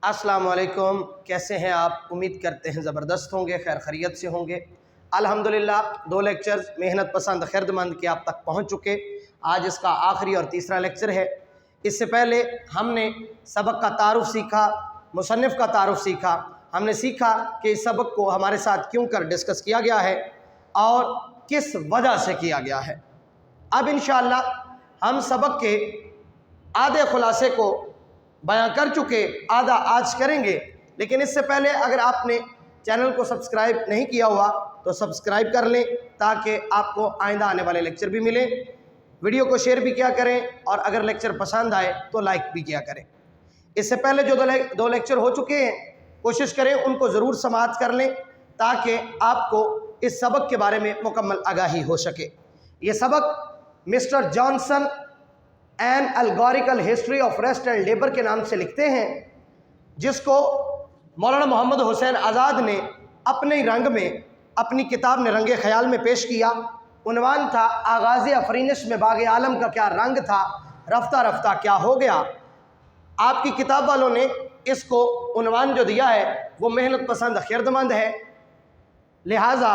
अस्सलाम वालेकुम। कैसे हैं आप? उम्मीद करते हैं ज़बरदस्त होंगे, खैर खैरियत से होंगे। अल्हम्दुलिल्लाह 2 लेक्चर्स मेहनत पसंद खिरदमंद के आप तक पहुंच चुके। आज इसका आखिरी और तीसरा लेक्चर है। इससे पहले हमने सबक का तारुफ सीखा, मुसन्निफ़ का तारुफ सीखा। हमने सीखा कि इस सबक को हमारे साथ क्यों कर डिस्कस किया गया है और किस वजह से किया गया है। अब इंशाअल्लाह हम सबक के आधे खुलासे को बयां कर चुके, आधा आज करेंगे। लेकिन इससे पहले अगर आपने चैनल को सब्सक्राइब नहीं किया हुआ तो सब्सक्राइब कर लें ताकि आपको आइंदा आने वाले लेक्चर भी मिले। वीडियो को शेयर भी किया करें और अगर लेक्चर पसंद आए तो लाइक भी किया करें। इससे पहले जो दो लेक्चर हो चुके हैं, कोशिश करें उनको ज़रूर समाअत कर लें ताकि आपको इस सबक के बारे में मुकम्मल आगाही हो सके। ये सबक mister Johnson an allegorical history of rest and labour के नाम से लिखते हैं, जिसको मौलाना मोहम्मद हुसैन आज़ाद ने अपने रंग में, अपनी किताब ने रंगे ख़याल में पेश किया। उन्वान था आगाज़ अफरीनिश में बाग़ आलम का क्या रंग था, रफ्ता रफ्ता क्या हो गया। आपकी किताब वालों ने इसको उन्वान जो दिया है वो मेहनत पसंद खिरदमंद है। लिहाजा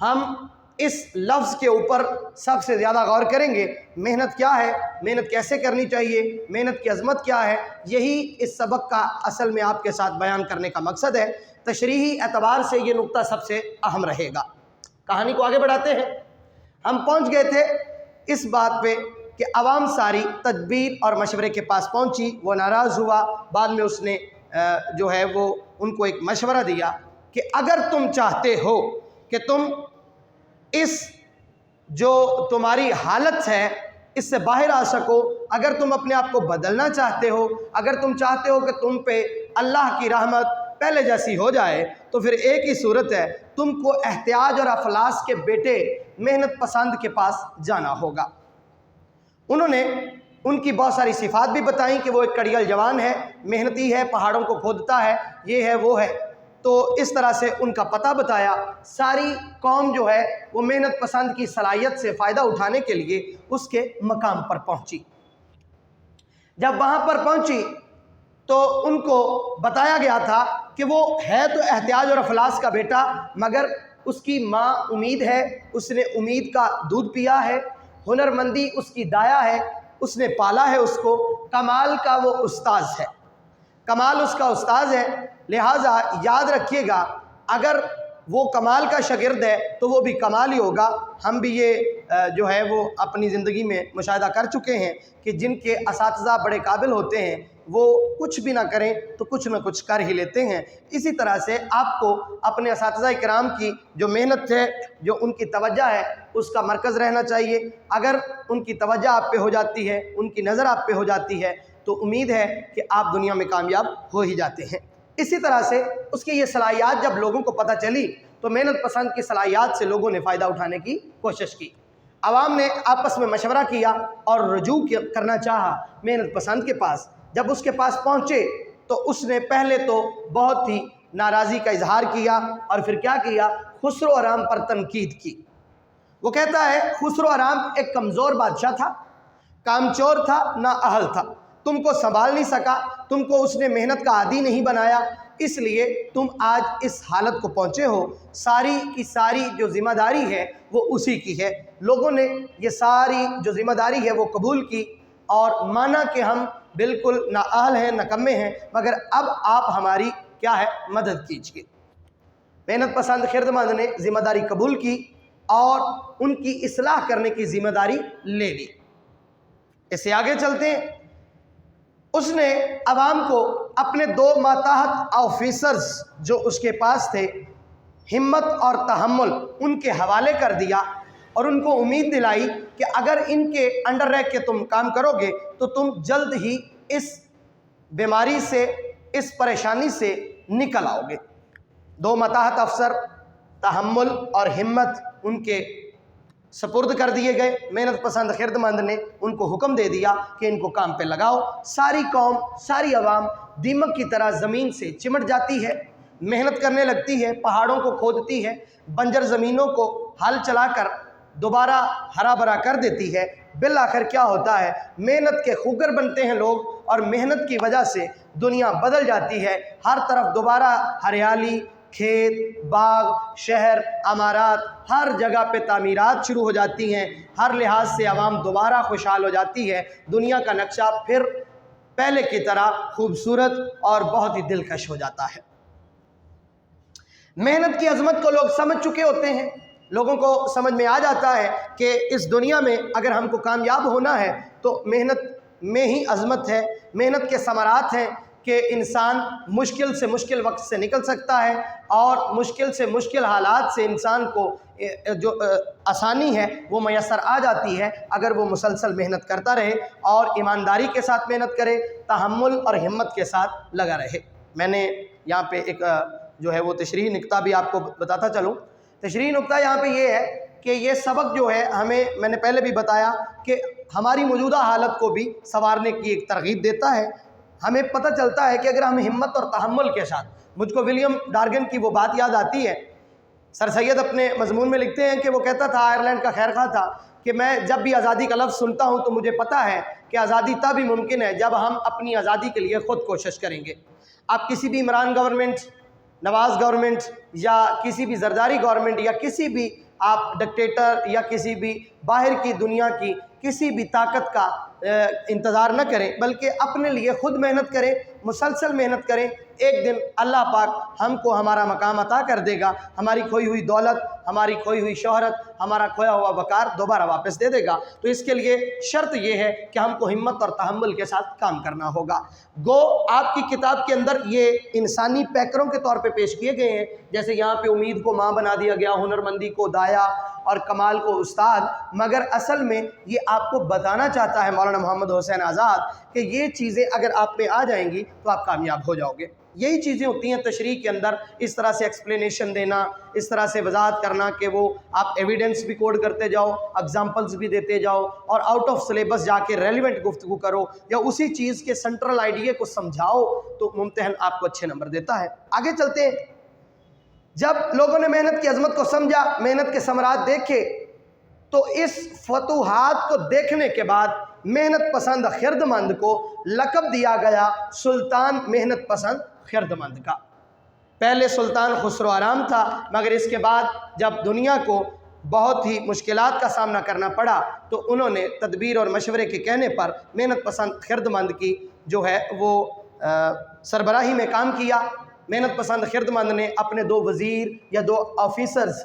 हम इस लफ्ज़ के ऊपर सबसे ज़्यादा गौर करेंगे। मेहनत क्या है, मेहनत कैसे करनी चाहिए, मेहनत की अज़मत क्या है, यही इस सबक का असल में आपके साथ बयान करने का मकसद है। तशरीही एतबार से ये नुक्ता सबसे अहम रहेगा। कहानी को आगे बढ़ाते हैं। हम पहुंच गए थे इस बात पे कि अवाम सारी तदबीर और मशवरे के पास पहुंची। वो नाराज़ हुआ। बाद में उसने जो है वो उनको एक मशवरा दिया कि अगर तुम चाहते हो कि तुम इस जो तुम्हारी हालत है इससे बाहर आ सको, अगर तुम अपने आप को बदलना चाहते हो, अगर तुम चाहते हो कि तुम पे अल्लाह की रहमत पहले जैसी हो जाए, तो फिर एक ही सूरत है, तुमको एहतियाज और अफलास के बेटे मेहनत पसंद के पास जाना होगा। उन्होंने उनकी बहुत सारी सिफात भी बताई कि वो एक कड़ियल जवान है, मेहनती है, पहाड़ों को खोदता है, ये है वो है। तो इस तरह से उनका पता बताया। सारी कौम जो है वो मेहनत पसंद की सलाहियत से फ़ायदा उठाने के लिए उसके मकाम पर पहुंची। जब वहाँ पर पहुंची तो उनको बताया गया था कि वो है तो एहतियाज और अफलास का बेटा, मगर उसकी माँ उम्मीद है, उसने उम्मीद का दूध पिया है, हुनरमंदी उसकी दाया है, उसने पाला है उसको, कमाल का वो उस्ताद है, कमाल उसका उस्ताद है। लिहाजा याद रखिएगा, अगर वो कमाल का शागिर्द है तो वो भी कमाल ही होगा। हम भी ये जो है वो अपनी ज़िंदगी में मुशाहिदा कर चुके हैं कि जिनके असातिज़ा बड़े काबिल होते हैं वो कुछ भी ना करें तो कुछ ना कुछ कर ही लेते हैं। इसी तरह से आपको अपने असातिज़ा किराम की जो मेहनत है, जो उनकी तवज्जो है, उसका मरकज़ रहना चाहिए। अगर उनकी तवज्जो आप पे हो जाती है, उनकी नज़र आप पे हो जाती है, तो उम्मीद है कि आप दुनिया में कामयाब हो ही जाते हैं। इसी तरह से उसकी ये सलाहियत जब लोगों को पता चली तो मेहनत पसंद की सलाहियत से लोगों ने फ़ायदा उठाने की कोशिश की। आवाम ने आपस में मशवरा किया और रुजू करना चाहा मेहनत पसंद के पास। जब उसके पास पहुँचे तो उसने पहले तो बहुत ही नाराज़ी का इजहार किया और फिर क्या किया, खुसरो आराम पर तनकीद की। वो कहता है खुसरो आराम एक कमज़ोर बादशाह था, कामचोर था, ना अहल था, तुमको संभाल नहीं सका, तुमको उसने मेहनत का आदी नहीं बनाया, इसलिए तुम आज इस हालत को पहुँचे हो। सारी की सारी जो ज़िम्मेदारी है वो उसी की है। लोगों ने ये सारी जो ज़िम्मेदारी है वो कबूल की और माना कि हम बिल्कुल ना अहल हैं, ना कम्मे हैं, मगर अब आप हमारी क्या है, मदद कीजिए। मेहनत पसंद खिरदमंद ने ज़िम्मेदारी कबूल की और उनकी इस्लाह करने की ज़िम्मेदारी ले ली। इससे आगे चलते हैं। उसने अवाम को अपने 2 माताहत ऑफिसर्स जो उसके पास थे, हिम्मत और तहम्मुल, उनके हवाले कर दिया और उनको उम्मीद दिलाई कि अगर इनके अंडर रह के तुम काम करोगे तो तुम जल्द ही इस बीमारी से, इस परेशानी से निकल आओगे। 2 माताहत अफसर तहम्मुल और हिम्मत उनके सपुर्द कर दिए गए। मेहनत पसंद खिरदमंद ने उनको हुक्म दे दिया कि इनको काम पे लगाओ। सारी कौम, सारी अवाम दीमक की तरह ज़मीन से चिमट जाती है, मेहनत करने लगती है, पहाड़ों को खोदती है, बंजर ज़मीनों को हल चलाकर दोबारा हरा भरा कर देती है। बिलाखिर क्या होता है, मेहनत के खूगर बनते हैं लोग और मेहनत की वजह से दुनिया बदल जाती है। हर तरफ दोबारा हरियाली, खेत, बाग, शहर, अमारात, हर जगह पे तामीरात शुरू हो जाती हैं। हर लिहाज से आवाम दोबारा खुशहाल हो जाती है। दुनिया का नक्शा फिर पहले की तरह खूबसूरत और बहुत ही दिलकश हो जाता है। मेहनत की अजमत को लोग समझ चुके होते हैं। लोगों को समझ में आ जाता है कि इस दुनिया में अगर हमको कामयाब होना है तो मेहनत में ही अजमत है। मेहनत के समरात हैं कि इंसान मुश्किल से मुश्किल वक्त से निकल सकता है और मुश्किल से मुश्किल हालात से इंसान को जो आसानी है वो मैसर आ जाती है अगर वो मुसलसल मेहनत करता रहे और ईमानदारी के साथ मेहनत करे, तहम्मुल और हिम्मत के साथ लगा रहे। मैंने यहाँ पे एक जो है वो तशरीही नुक्ता भी आपको बताता चलूँ। तशरीही नुक्ता यहाँ पे ये है कि ये सबक जो है हमें, मैंने पहले भी बताया कि हमारी मौजूदा हालत को भी संवारने की एक तरगीब देता है। हमें पता चलता है कि अगर हम हिम्मत और तहम्मुल के साथ, मुझको विलियम डार्गन की वो बात याद आती है, सर सैयद अपने मजमून में लिखते हैं कि वो कहता था, आयरलैंड का खैरखा था, कि मैं जब भी आज़ादी का लफ्ज़ सुनता हूँ तो मुझे पता है कि आज़ादी तब ही मुमकिन है जब हम अपनी आज़ादी के लिए ख़ुद कोशिश करेंगे। आप किसी भी इमरान गवर्नमेंट, नवाज़ गवर्नमेंट या किसी भी जरदारी गवर्नमेंट या किसी भी आप डिक्टेटर या किसी भी बाहर की दुनिया की किसी भी ताकत का इंतज़ार न करें, बल्कि अपने लिए ख़ुद मेहनत करें, मुसलसल मेहनत करें। एक दिन अल्लाह पाक हमको हमारा मकाम अता कर देगा, हमारी खोई हुई दौलत, हमारी खोई हुई शोहरत, हमारा खोया हुआ वक़ार दोबारा वापस दे देगा। तो इसके लिए शर्त ये है कि हमको हिम्मत और तहम्मुल के साथ काम करना होगा। गो आपकी किताब के अंदर ये इंसानी पैकरों के तौर पे पेश किए गए हैं, जैसे यहाँ पे उम्मीद को माँ बना दिया गया, हुनरमंदी को दाया और कमाल को उस्ताद, मगर असल में ये आपको बताना चाहता है मौलाना मोहम्मद हुसैन आज़ाद कि ये चीज़ें अगर आप में आ जाएंगी तो आप कामयाब हो जाओगे। यही चीज़ें होती हैं तशरीह के अंदर, इस तरह से एक्सप्लेनेशन देना, इस तरह से वजाहत करना कि वो आप एविडेंस भी कोड करते जाओ, एग्जाम्पल्स भी देते जाओ और आउट ऑफ सिलेबस जाके रेलिवेंट गुफ्तगू करो या उसी चीज़ के सेंट्रल आइडिया को समझाओ तो मुम्तहन आपको अच्छे नंबर देता है। आगे चलते हैं। जब लोगों ने मेहनत की अजमत को समझा, मेहनत के समरात देखे, तो इस फतूहात को देखने के बाद मेहनत पसंद खिरदमंद को लक़ब दिया गया सुल्तान मेहनत पसंद खिरदमंद का। पहले सुल्तान खुसरो आराम था, मगर इसके बाद जब दुनिया को बहुत ही मुश्किलात का सामना करना पड़ा तो उन्होंने तदबीर और मशवरे के कहने पर मेहनत पसंद खिरदमंद की जो है वो सरबराही में काम किया। मेहनत पसंद खिरदमंद ने अपने 2 वज़ीर या 2 ऑफिसर्स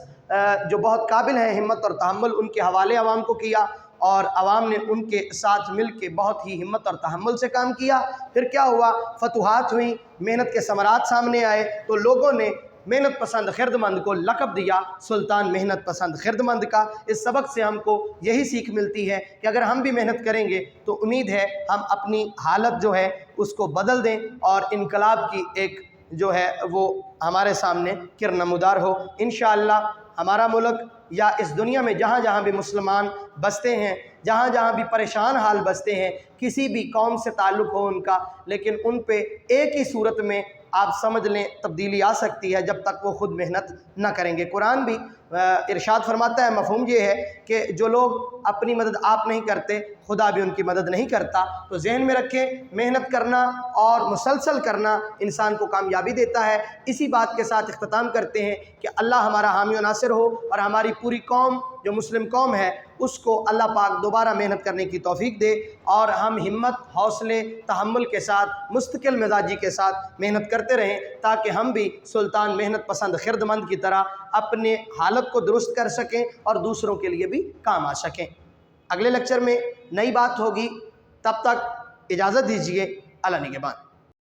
जो बहुत काबिल हैं हिम्मत और तहम्मुल, उनके हवाले आवाम को किया और आवाम ने उनके साथ मिल के बहुत ही हिम्मत और तहम्मुल से काम किया। फिर क्या हुआ, फतूहात हुई, मेहनत के समरात सामने आए तो लोगों ने मेहनत पसंद खिरदमंद को लक़ब दिया सुल्तान मेहनत पसंद खिरदमंद का। इस सबक से हमको यही सीख मिलती है कि अगर हम भी मेहनत करेंगे तो उम्मीद है हम अपनी हालत जो है उसको बदल दें और इनकलाब की एक जो है वो हमारे सामने किरनमुदार हो। इंशाअल्लाह हमारा मुल्क या इस दुनिया में जहाँ जहाँ भी मुसलमान बसते हैं, जहाँ जहाँ भी परेशान हाल बसते हैं, किसी भी कौम से ताल्लुक़ हो उनका, लेकिन उन पे एक ही सूरत में आप समझ लें तब्दीली आ सकती है जब तक वो ख़ुद मेहनत न करेंगे। कुरान भी इरशाद फरमाता है, मफ़हूम ये है कि जो लोग अपनी मदद आप नहीं करते खुदा भी उनकी मदद नहीं करता। तो जहन में रखें, मेहनत करना और मुसलसल करना इंसान को कामयाबी देता है। इसी बात के साथ इख्तिताम करते हैं कि अल्लाह हमारा हामी और नासिर हो और हमारी पूरी कौम जो मुस्लिम कौम है उसको अल्लाह पाक दोबारा मेहनत करने की तौफीक दे और हम हिम्मत, हौसले, तहम्मुल के साथ, मुस्तकिल मिजाजी के साथ मेहनत करते रहें ताकि हम भी सुल्तान मेहनत पसंद खिरदमंद की तरह अपने हालत को दुरुस्त कर सकें और दूसरों के लिए भी काम आ सकें। अगले लेक्चर में नई बात होगी, तब तक इजाज़त दीजिए। अल्लाह निगहबान।